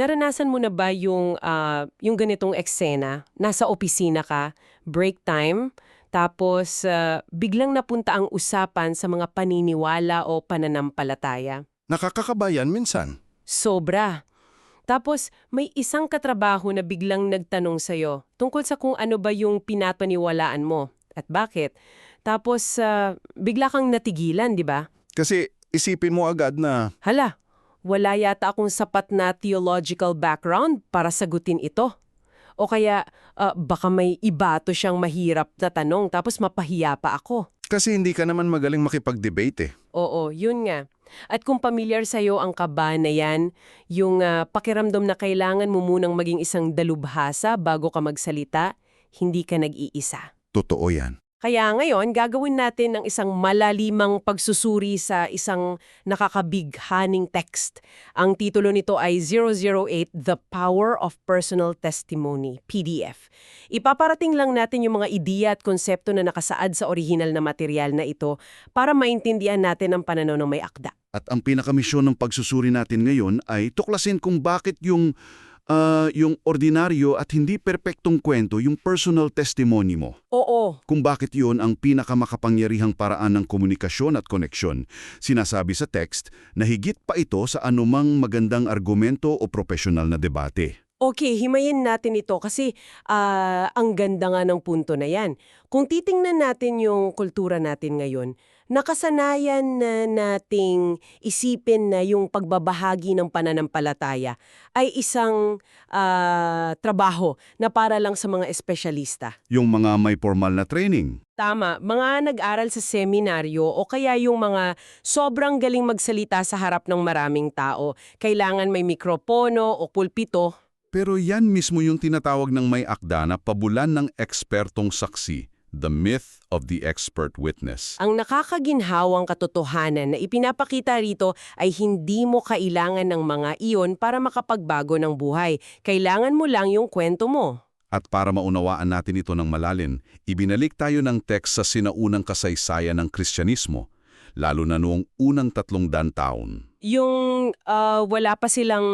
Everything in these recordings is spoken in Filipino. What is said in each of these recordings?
Naranasan mo na ba yung ganitong eksena? Nasa opisina ka, break time, tapos biglang napunta ang usapan sa mga paniniwala o pananampalataya. Nakakakabayan minsan. Sobra. Tapos may isang katrabaho na biglang nagtanong sa'yo tungkol sa kung ano ba yung pinapaniwalaan mo at bakit. Tapos bigla kang natigilan, di ba? Kasi isipin mo agad na, Hala, wala yata akong sapat na theological background para sagutin ito. O kaya baka may iba to siyang mahirap na tanong tapos mapahiya pa ako. kasi hindi ka naman magaling makipag-debate eh. Oo, yun nga. At kung pamilyar sa'yo ang kaba na yan, yung pakiramdam na kailangan mo munang maging isang dalubhasa bago ka magsalita, hindi ka nag-iisa. Totoo yan. Kaya ngayon, gagawin natin ng isang malalimang pagsusuri sa isang nakakabighaning text. Ang titulo nito ay 008, The Power of Personal Testimony, PDF. Ipaparating lang natin yung mga ideya at konsepto na nakasaad sa orihinal na material na ito para maintindihan natin ang pananaw ng may akda. At ang pinakamisyon ng pagsusuri natin ngayon ay tuklasin kung bakit yung ordinaryo at hindi perpektong kwento, yung personal testimony mo. Oo, Kung bakit yun ang pinakamakapangyarihang paraan ng komunikasyon at koneksyon. Sinasabi sa text na higit pa ito sa anumang magandang argumento o profesional na debate. okay, himayin natin ito kasi ang ganda nga ng punto na yan. Kung titingnan natin yung kultura natin ngayon, nakasanayan na nating isipin na yung pagbabahagi ng pananampalataya ay isang trabaho na para lang sa mga espesyalista. Yung mga may formal na training. Tama, mga nag-aral sa seminaryo o kaya yung mga sobrang galing magsalita sa harap ng maraming tao, kailangan may mikropono o pulpito. Pero yan mismo yung tinatawag ng may akda na pabulan ng ekspertong saksi, the myth of the expert witness. Ang nakakaginhawang katotohanan na ipinapakita rito ay hindi mo kailangan ng mga iyon para makapagbago ng buhay. Kailangan mo lang yung kwento mo. At para maunawaan natin ito ng malalim, ibinalik tayo ng text sa sinaunang kasaysayan ng Kristyanismo, lalo na noong unang 300 taon. Yung wala pa silang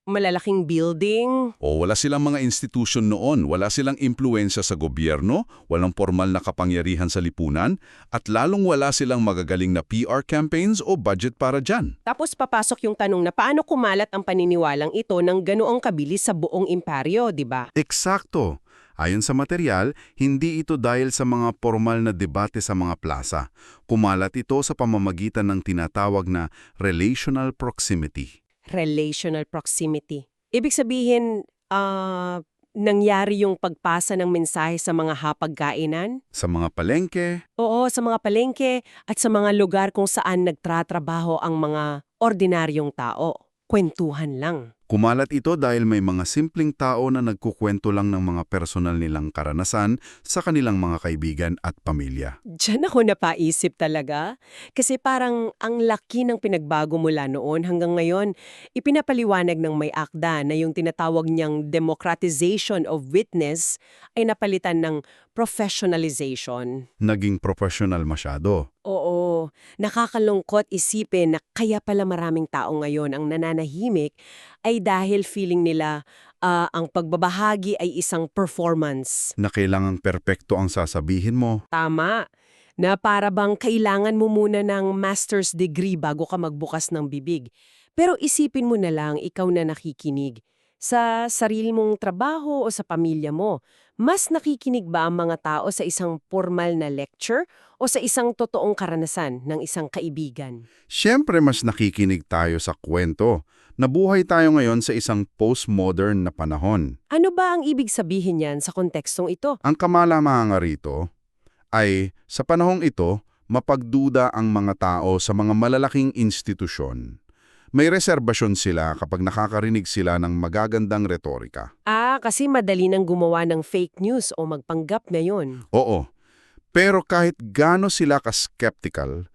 malalaking building. O wala silang mga institusyon noon, wala silang impluensya sa gobyerno, walang formal na kapangyarihan sa lipunan, at lalong wala silang magagaling na PR campaigns o budget para dyan. Tapos papasok yung tanong na paano kumalat ang paniniwalang ito ng ganoong kabilis sa buong imperyo, di ba? Eksakto. Ayon sa material, hindi ito dahil sa mga formal na debate sa mga plaza. Kumalat ito sa pamamagitan ng tinatawag na relational proximity. Relational proximity. Ibig sabihin, nangyari yung pagpasa ng mensahe sa mga hapagkainan? Sa mga palengke, Oo, sa mga palengke at sa mga lugar kung saan nagtratrabaho ang mga ordinaryong tao. Kwentuhan lang. kumalat ito dahil may mga simpleng tao na nagkukwento lang ng mga personal nilang karanasan sa kanilang mga kaibigan at pamilya. Diyan ako napaisip talaga. Kasi parang ang laki ng pinagbago mula noon hanggang ngayon. Ipinapaliwanag ng may akda na yung tinatawag niyang democratization of witness ay napalitan ng professionalization. Naging professional masyado. Oo, nakakalungkot isipin na kaya pala maraming tao ngayon ang nananahimik ay dahil feeling nila ang pagbabahagi ay isang performance. Na kailangang perpekto ang sasabihin mo. Tama. Na para bang kailangan mo muna ng master's degree bago ka magbukas ng bibig. Pero isipin mo na lang ikaw na nakikinig. Sa sarili mong trabaho o sa pamilya mo, mas nakikinig ba ang mga tao sa isang formal na lecture o sa isang totoong karanasan ng isang kaibigan? Siyempre mas nakikinig tayo sa kwento. Nabuhay tayo ngayon sa isang postmodern na panahon. Ano ba ang ibig sabihin niyan sa kontekstong ito? Ang kamalamang rito ay sa panahong ito, mapagduda ang mga tao sa mga malalaking institusyon. May reserbasyon sila kapag nakakarinig sila ng magagandang retorika. Kasi madali nang gumawa ng fake news o magpanggap ngayon. Oo, pero kahit gaano sila ka-skeptical,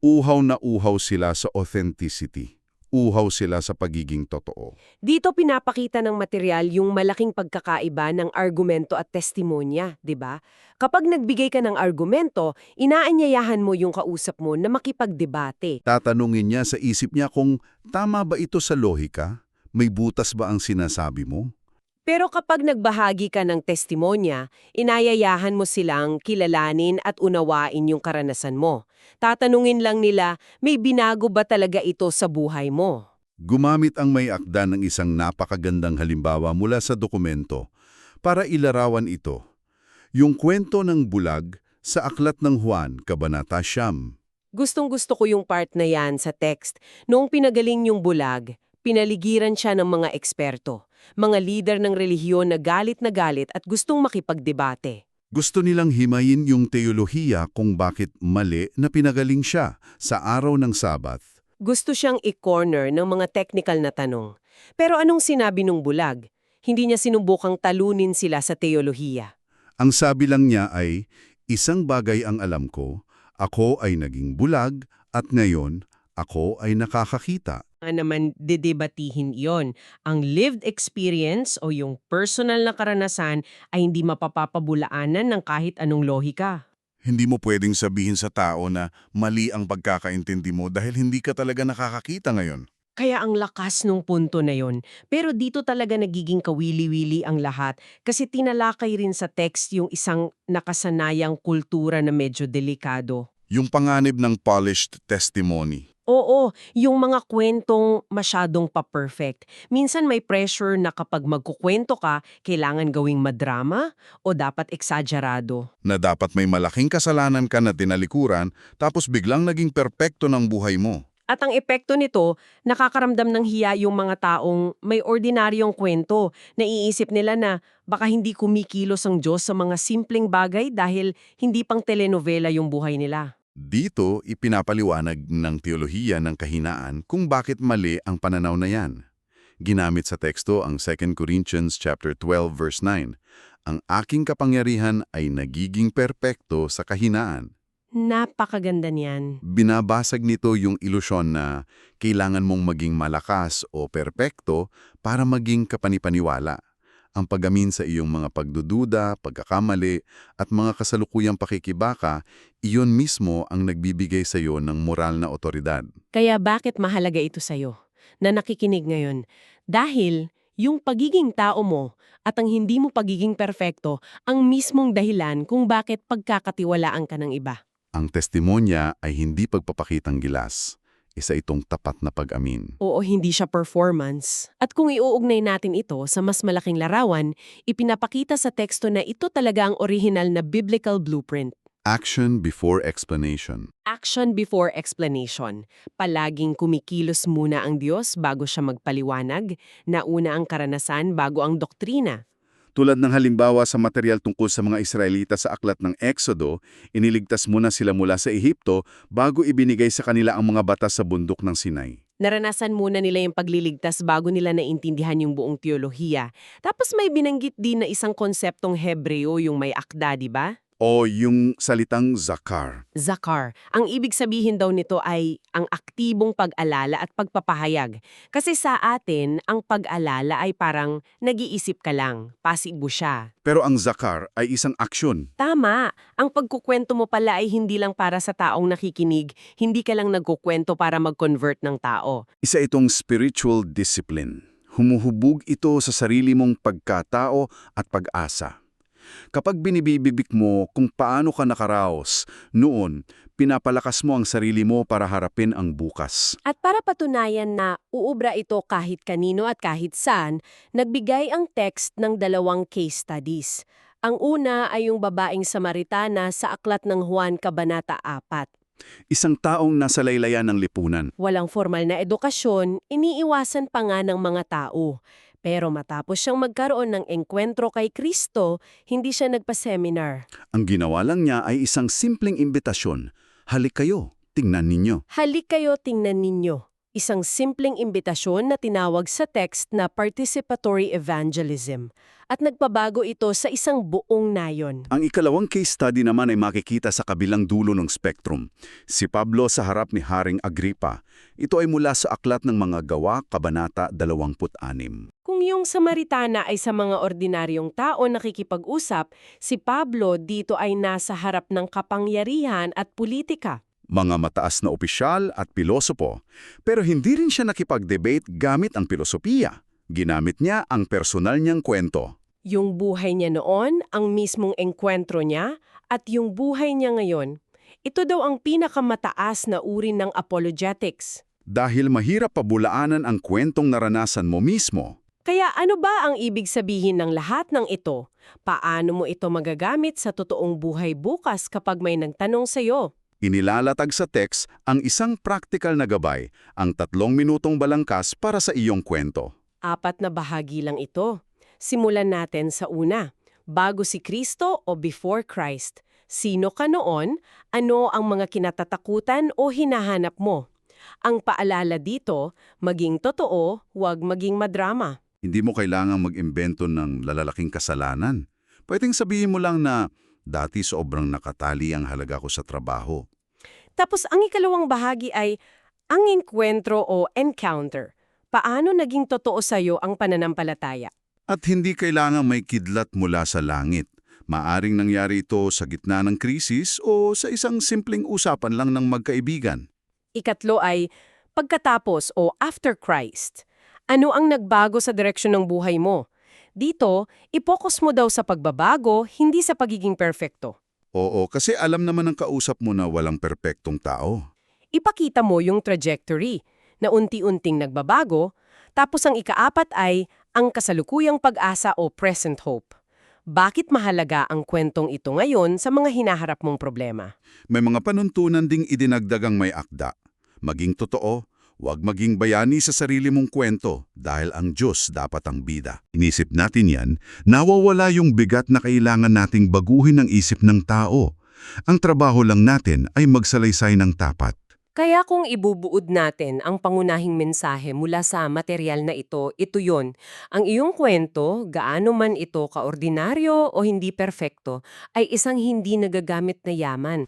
uhaw na uhaw sila sa authenticity. Uhaw sila sa pagiging totoo. Dito pinapakita ng material yung malaking pagkakaiba ng argumento at testimonya, di ba? Kapag nagbigay ka ng argumento, inaanyayahan mo yung kausap mo na makipagdebate. Tatanungin niya sa isip niya kung tama ba ito sa lohika, may butas ba ang sinasabi mo? Pero kapag nagbahagi ka ng testimonya, inayayahan mo silang kilalanin at unawain yung karanasan mo. Tatanungin lang nila, may binago ba talaga ito sa buhay mo? Gumamit ang may akda ng isang napakagandang halimbawa mula sa dokumento para ilarawan ito. Yung kwento ng bulag sa Aklat ng Juan, Kabanata 9. Gustong-gusto ko yung part na yan sa text. Noong pinagaling yung bulag, pinaligiran siya ng mga eksperto, mga lider ng relihiyon na galit at gustong makipagdebate. Gusto nilang himayin yung teolohiya kung bakit mali na pinagaling siya sa araw ng Sabath. Gusto siyang i-corner ng mga technical na tanong. Pero anong sinabi nung bulag? Hindi niya sinubukang talunin sila sa teolohiya. Ang sabi lang niya ay, isang bagay ang alam ko, ako ay naging bulag at ngayon ako ay nakakakita. Naman dedebatihin iyon. Ang lived experience o yung personal na karanasan ay hindi mapapapabulaanan ng kahit anong lohika. Hindi mo pwedeng sabihin sa tao na mali ang pagkakaintindi mo dahil hindi ka talaga nakakakita ngayon. Kaya ang lakas nung punto na yon. Pero dito talaga nagiging kawili-wili ang lahat kasi tinalakay rin sa text yung isang nakasanayang kultura na medyo delikado. Yung panganib ng polished testimony. Oo, yung mga kwentong masyadong pa-perfect. Minsan may pressure na kapag magkukwento ka, kailangan gawing madrama o dapat eksagerado. Na dapat may malaking kasalanan ka na tinalikuran tapos biglang naging perpekto ng buhay mo. At ang epekto nito, nakakaramdam ng hiya yung mga taong may ordinaryong kwento. Naiisip nila na baka hindi kumikilos ang Diyos sa mga simpleng bagay dahil hindi pang telenovela yung buhay nila. Dito, ipinapaliwanag ng teolohiya ng kahinaan kung bakit mali ang pananaw na yan. Ginamit sa teksto ang 2 Corinthians chapter 12 verse 9. Ang aking kapangyarihan ay nagiging perpekto sa kahinaan. Napakaganda niyan. Binabasag nito yung ilusyon na kailangan mong maging malakas o perpekto para maging kapanipaniwala. Ang pagamin sa iyong mga pagdududa, pagkakamali, at mga kasalukuyang pakikibaka, iyon mismo ang nagbibigay sa iyo ng moral na otoridad. Kaya bakit mahalaga ito sa'yo na nakikinig ngayon? Dahil yung pagiging tao mo at ang hindi mo pagiging perpekto ang mismong dahilan kung bakit pagkakatiwalaan ka ng iba. Ang testimonya ay hindi pagpapakitang gilas. Isa itong tapat na pag-amin. Oo, hindi siya performance. At kung iuugnay natin ito sa mas malaking larawan, ipinapakita sa teksto na ito talaga ang original na biblical blueprint. Action before explanation. Action before explanation. Palaging kumikilos muna ang Diyos bago siya magpaliwanag, nauna ang karanasan bago ang doktrina. Tulad ng halimbawa sa material tungkol sa mga Israelita sa aklat ng Exodo, iniligtas muna sila mula sa Ehipto bago ibinigay sa kanila ang mga batas sa bundok ng Sinai. Naranasan muna nila yung pagliligtas bago nila naintindihan yung buong teolohiya. Tapos may binanggit din na isang konseptong Hebreo yung may akda, di ba? O yung salitang zakar. Zakar. Ang ibig sabihin daw nito ay ang aktibong pag-alala at pagpapahayag. Kasi sa atin, ang pag-alala ay parang nag-iisip ka lang, pasibo siya. Pero ang zakar ay isang aksyon. Tama. Ang pagkukwento mo pala ay hindi lang para sa taong nakikinig, hindi ka lang nagkukwento para mag-convert ng tao. Isa itong spiritual discipline. Humuhubog ito sa sarili mong pagkatao at pag-asa. Kapag binibibibik mo kung paano ka nakaraos, noon, pinapalakas mo ang sarili mo para harapin ang bukas. At para patunayan na uubra ito kahit kanino at kahit saan, nagbigay ang text ng 2 case studies. Ang una ay yung babaeng Samaritana sa Aklat ng Juan, Kabanata 4. Isang taong nasa laylayan ng lipunan. Walang formal na edukasyon, iniiwasan pa nga ng mga tao. Pero matapos siyang magkaroon ng engkwentro kay Kristo, hindi siya nagpa-seminar. Ang ginawa lang niya ay isang simpleng imbitasyon. Halik kayo, tingnan ninyo. Halik kayo, tingnan ninyo. Isang simpleng imbitasyon na tinawag sa text na participatory evangelism. At nagpabago ito sa isang buong nayon. Ang ikalawang case study naman ay makikita sa kabilang dulo ng spectrum. Si Pablo sa harap ni Haring Agripa. Ito ay mula sa Aklat ng Mga Gawa, Kabanata 26. Kung yung Samaritana ay sa mga ordinaryong tao nakikipag-usap, si Pablo dito ay nasa harap ng kapangyarihan at politika. Mga mataas na opisyal at pilosopo. Pero hindi rin siya nakipag-debate gamit ang pilosopiya. Ginamit niya ang personal niyang kwento. Yung buhay niya noon, ang mismong engkwentro niya, at yung buhay niya ngayon. Ito daw ang pinakamataas na uri ng apologetics. Dahil mahirap pabulaanan ang kwentong naranasan mo mismo. Kaya ano ba ang ibig sabihin ng lahat ng ito? Paano mo ito magagamit sa totoong buhay bukas kapag may nagtanong sa'yo? Inilalatag sa text ang isang practical na gabay, ang 3 minutong balangkas para sa iyong kwento. 4 na bahagi lang ito. Simulan natin sa una. Bago si Kristo o before Christ? Sino ka noon? Ano ang mga kinatatakutan o hinahanap mo? Ang paalala dito, maging totoo, huwag maging madrama. Hindi mo kailangang mag-imbento ng lalalaking kasalanan. Pwedeng sabihin mo lang na, dati sobrang nakatali ang halaga ko sa trabaho. Tapos ang ikalawang bahagi ay ang enkwentro o encounter. Paano naging totoo sa'yo ang pananampalataya? At hindi kailangang may kidlat mula sa langit. Maaring nangyari ito sa gitna ng krisis o sa isang simpleng usapan lang ng magkaibigan. Ikatlo ay pagkatapos o after Christ. Ano ang nagbago sa direksyon ng buhay mo? Dito, ipokus mo daw sa pagbabago, hindi sa pagiging perfecto. Oo, kasi alam naman ng kausap mo na walang perpektong tao. Ipakita mo yung trajectory na unti-unting nagbabago, tapos ang ikaapat ay ang kasalukuyang pag-asa o present hope. Bakit mahalaga ang kwentong ito ngayon sa mga hinaharap mong problema? May mga panuntunan ding idinagdag ang may akda. Maging totoo, huwag maging bayani sa sarili mong kwento dahil ang Diyos dapat ang bida. Inisip natin yan, nawawala yung bigat na kailangan nating baguhin ang isip ng tao. Ang trabaho lang natin ay magsalaysay ng tapat. Kaya kung ibubuod natin ang pangunahing mensahe mula sa material na ito yon. Ang iyong kwento, gaano man ito kaordinaryo o hindi perpekto, ay isang hindi nagagamit na yaman.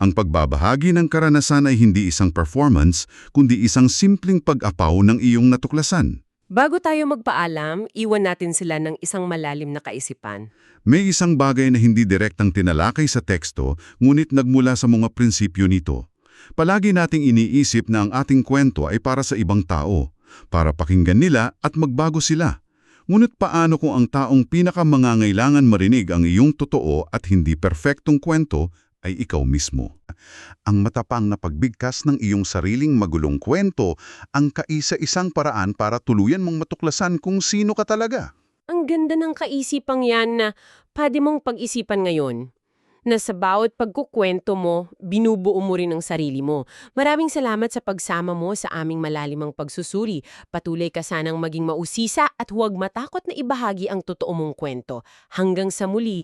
Ang pagbabahagi ng karanasan ay hindi isang performance, kundi isang simpleng pag-apaw ng iyong natuklasan. Bago tayo magpaalam, iwan natin sila ng isang malalim na kaisipan. May isang bagay na hindi direktang tinalakay sa teksto, ngunit nagmula sa mga prinsipyo nito. Palagi nating iniisip na ang ating kwento ay para sa ibang tao, para pakinggan nila at magbago sila. Ngunit paano kung ang taong pinakamangangailangan marinig ang iyong totoo at hindi perpektong kwento ay ikaw mismo? Ang matapang na pagbigkas ng iyong sariling magulong kwento ang kaisa-isang paraan para tuluyan mong matuklasan kung sino ka talaga. Ang ganda ng kaisipang yan na pwede mong pag-isipan ngayon. Na sa bawat pagkukwento mo, binubuo mo rin ang sarili mo. Maraming salamat sa pagsama mo sa aming malalimang pagsusuri. Patuloy ka sanang maging mausisa at huwag matakot na ibahagi ang totoo mong kwento. Hanggang sa muli.